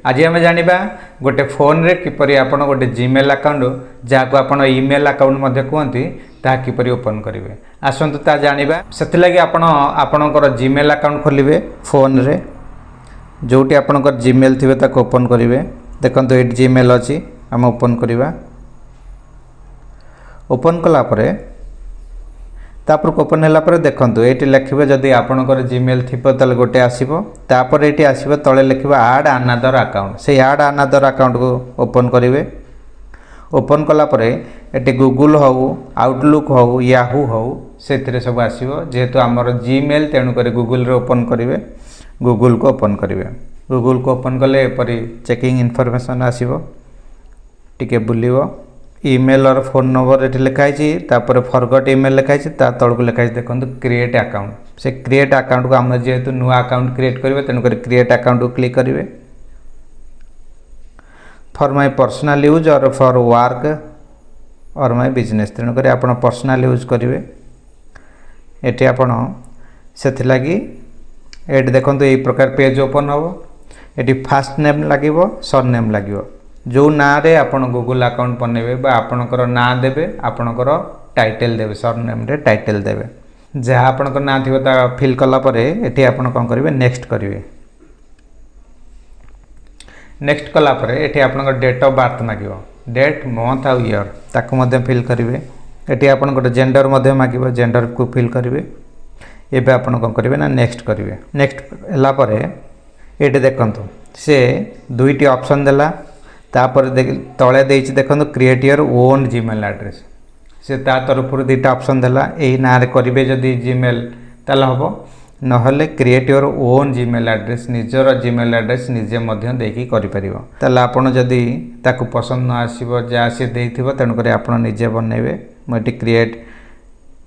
आज आम जाना गोटे फोन रे किपरि आपण गोटे जीमेल अकाउंट जहाँ को आपण ईमेल अकाउंट कहते ताहा किपरि ओपन करेंगे आसतु ता जाना से लगी आपणकर जीमेल अकाउंट खोलिए फोन रे जोटी आपणकर जीमेल थी ताको ओपन करेंगे देखो ये जीमेल अच्छी आम ओपन करवा ओपन कलापर तापर ओपन है देखो ये लिखे जदि आपणकर जीमेल थी ताले गोटे आसो तापर ये आसो तले लिखे आड अनादर अकाउंट से आड अनादर अकाउंट को ओपन करेंगे ओपन कलापर ये गूगल हो आउटलुक हो याहू हो से सब आसो जेहेतु आमर जीमेल तेणुक गूगल ओपन करेंगे गूगल को ओपन करेंगे गूगल को ओपन कले एपरी चेकिंग इनफॉरमेशन आसो टिके बुलिवो ईमेल और फोन नंबर ये लिखाई तापर फॉरगॉट ईमेल लिखाई तौक लिखाई देखो क्रिएट अकाउंट से क्रिएट अकाउंट को आम जेहेतु नुआ अकाउंट क्रिएट करेंगे तेणुक क्रिएट अकाउंट को क्लिक करेंगे फॉर माय पर्सनल यूज और फॉर वर्क और माय बिजनेस तेणुक आप पर्सनल यूज करेंगे ये आपण से ये देखो यही प्रकार पेज ओपन हम ये फास्ट नेम लगे सर नेम लगे जो ना रे आपण गूगल अकाउंट बनइबे बा आपणकर ना देबे आपणकर टाइटल देबे सर नेम रे टाइटल देबे जहाँ आपणकर ना थिबो ता फिल कला परे एठी आपण कोन करिवे नेक्स्ट करिवे नेक्स्ट कला परे एठी आपणकर डेट ऑफ बर्थ मागिवो डेट मंथ आ ईयर ताको मध्ये फिल करिवे एठी आपणकर जेंडर मध्ये मागिवो जेंडर को फिल करिवे एबे आपण कोन करिवे ना नेक्स्ट करिवे नेक्स्ट हला परे एठी देखंतु से दुईटी ऑप्शन देला तापर तले देखो create your own Gmail address से ता तरफ दुईटा ऑप्शन देला यही ना रे करिवे जदि जीमेल ताला हबो नहले create your own Gmail address निजर जीमेल एड्रेस निजे मध्य देकी करि परिबो ताला आपण जदि ताकू पसंद न आसीबो जा से देइथिबो तेनु करी आपण निजे बनइबे मटी create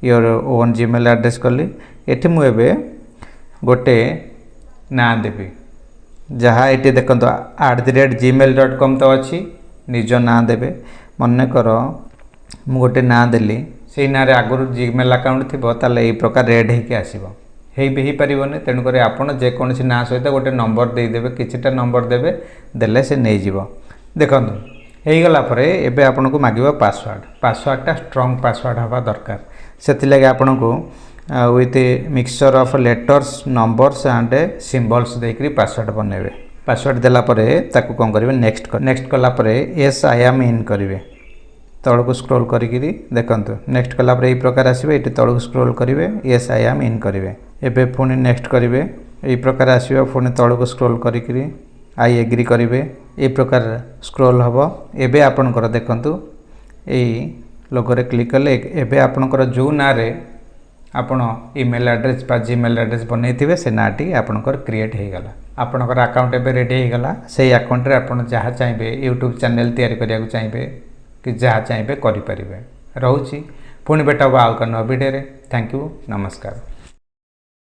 your own Gmail address कली एठी मु एबे गोटे ना देबी जहाँ ये देखो @gmail.com तो अच्छी निज ना देवे मन कर मु गोटे ना देली से ना रे आगुरी जीमेल अकाउंट थी ताले यही प्रकार रेड होकर आसो हो पारे तेणुक आपड़ जेकोसी ना सहित गोटे नंबर देदेवे किछिटा नंबर देवे देले से नहीं जीव देखो हो गलापर एवं आपन को मांग पासवर्डटा स्ट्रंग पासवर्ड हवा दरकार से आपन को with mixture of letters numbers and symbols देकरी पासवर्ड बनइबे पासवर्ड देला परे ताकू कौन करेंगे नेक्स्ट कला परे यस आई एम इन करेंगे तल को स्क्रॉल करी देखो नेक्स्ट कला परे यही प्रकार आसो ये तल को स्क्रॉल करेंगे यस आई एम इन करेंगे एबे पुणी नेक्स्ट करेंगे यही प्रकार आसो पुणी तल को स्क्रॉल करी आई एग्री करेंगे यही प्रकार स्क्रॉल हम एबे आपणकर देखंतु यही लोगोरे क्लिक कले एबे आपणकर जो ना रे आपण ईमेल एड्रेस बा जीमेल एड्रेस बनई से नाटी आपणकर क्रिएट हो गला आपणकर अकाउंट एबे रेडी हो गला से अकाउंट रे आपण जहाँ चाहिए यूट्यूब चैनल तैयारी करिया चाहिए कि जहाँ चाहिए करि परिबे रहउची पुणी बेटा आउ कनो वीडियो रे थैंक यू नमस्कार।